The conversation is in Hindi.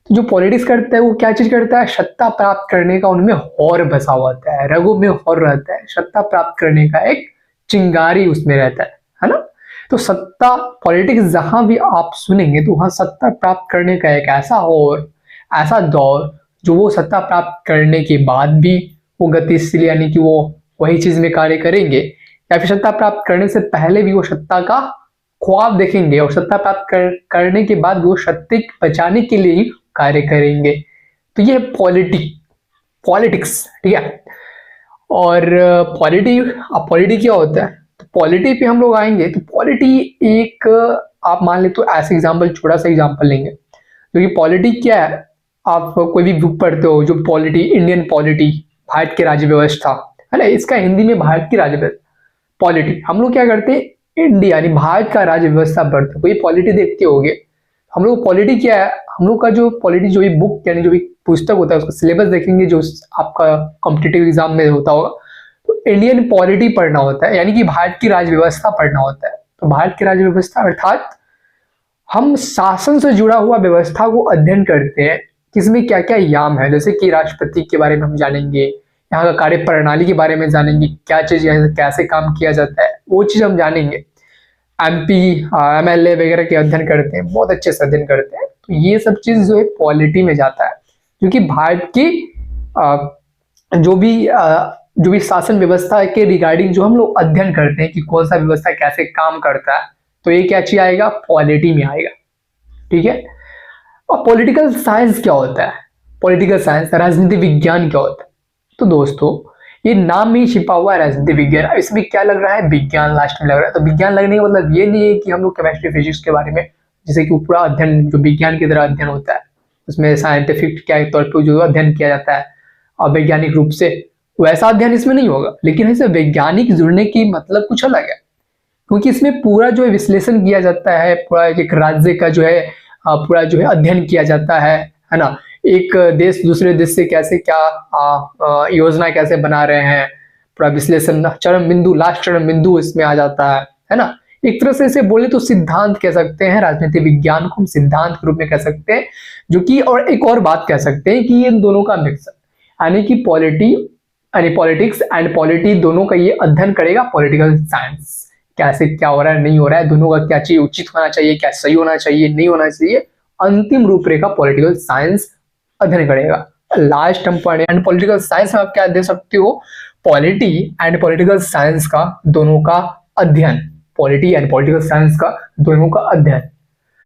तो जो पॉलिटिक्स करता है वो क्या चीज करता है, सत्ता प्राप्त करने का उनमें हौर बसा हुआ होता है, रगों में हौर रहता है, सत्ता प्राप्त करने का एक चिंगारी उसमें रहता है ना। तो सत्ता पॉलिटिक्स जहां भी आप सुनेंगे तो वहां सत्ता प्राप्त करने का एक ऐसा हौर, ऐसा दौर, जो वो सत्ता प्राप्त करने के बाद भी वो गतिशील यानी कि वो वही चीज में कार्य करेंगे, या फिर सत्ता प्राप्त करने से पहले भी वो सत्ता का ख्वाब देखेंगे और सत्ता प्राप्त करने के बाद वो सत्ता बचाने के लिए ही कार्य करेंगे। तो ये पॉलिटिक्स, ठीक है। और पॉलिटी क्या होता है, तो पॉलिटी पे हम लोग आएंगे। तो पॉलिटी एक, आप मान ले तो ऐसे एग्जांपल, छोटा सा एग्जांपल लेंगे, क्योंकि पॉलिटी क्या है, आप कोई भी बुक पढ़ते हो जो पॉलिटी, इंडियन पॉलिटी, भारत की राज्य व्यवस्था है ना, इसका हिंदी में भारत की राज्य व्यवस्था, पॉलिटी। हम लोग क्या करते हैं, इंडिया यानी भारत का राज्य व्यवस्था पढ़ते, कोई पॉलिटी देखते होगे। हम लोग पॉलिटी क्या है, हम लोग का जो पॉलिटी, जो भी बुक यानी जो भी पुस्तक होता है उसका सिलेबस देखेंगे, जो आपका कॉम्पिटिटिव एग्जाम में होता होगा, तो इंडियन पॉलिटी पढ़ना होता है, यानी कि भारत की राज्य व्यवस्था पढ़ना होता है। तो भारत की राज्य व्यवस्था अर्थात हम शासन से जुड़ा हुआ व्यवस्था को अध्ययन करते हैं, किसमें क्या क्या याम है, जैसे कि राष्ट्रपति के बारे में हम जानेंगे, यहाँ का कार्य प्रणाली के बारे में जानेंगे, क्या चीज कैसे काम किया जाता है, वो चीज हम जानेंगे। एमपी एमएलए वगैरह के अध्ययन करते हैं, बहुत अच्छे से अध्ययन करते हैं। तो ये सब चीज जो है पॉलिटी में जाता है, क्योंकि भारत की जो भी शासन व्यवस्था के रिगार्डिंग जो हम लोग अध्ययन करते हैं कि कौन सा व्यवस्था कैसे काम करता है, तो ये क्या चीज आएगा, पॉलिटी में आएगा, ठीक है। और पॉलिटिकल साइंस क्या होता है, पॉलिटिकल साइंस राजनीति विज्ञान क्या होता है। तो दोस्तों ये नाम में ही छिपा हुआ है राजनीति विज्ञान, इसमें क्या लग रहा है, विज्ञान लास्ट में लग रहा है। तो विज्ञान लगने का मतलब ये नहीं है कि हम लोग केमिस्ट्री फिजिक्स के बारे में, जैसे कि पूरा अध्ययन जो विज्ञान की तरह अध्ययन होता है, उसमें साइंटिफिक क्या तौर पर जो अध्ययन किया जाता है और वैज्ञानिक रूप से, वैसा अध्ययन इसमें नहीं होगा। लेकिन ऐसे वैज्ञानिक जुड़ने की मतलब कुछ अलग है, क्योंकि इसमें पूरा जो है विश्लेषण किया जाता है, पूरा एक राज्य का जो है पूरा जो है अध्ययन किया जाता है ना। एक देश दूसरे देश से कैसे क्या योजना कैसे बना रहे हैं, पूरा विश्लेषण, चरम बिंदु, लास्ट चरम बिंदु इसमें आ जाता है ना। एक तरह से इसे बोले तो सिद्धांत कह सकते हैं, राजनीति विज्ञान को हम सिद्धांत के रूप में कह सकते हैं, जो कि और एक और बात कह सकते हैं कि ये इन दोनों का मिक्स है, यानी कि पॉलिटिक्स एंड पॉलिटी दोनों का ये अध्ययन करेगा पॉलिटिकल साइंस। कैसे क्या हो रहा है, नहीं हो रहा है, दोनों का क्या चीज उचित होना चाहिए, क्या सही होना चाहिए, नहीं होना चाहिए, अंतिम रूपरेखा पॉलिटिकल साइंस अध्ययन करेगा। लास्ट हम पढ़े एंड पॉलिटिकल साइंस में आप क्या दे सकते हो, पॉलिटी एंड पॉलिटिकल साइंस का दोनों का अध्ययन, पॉलिटी एंड पॉलिटिकल साइंस का दोनों का अध्ययन।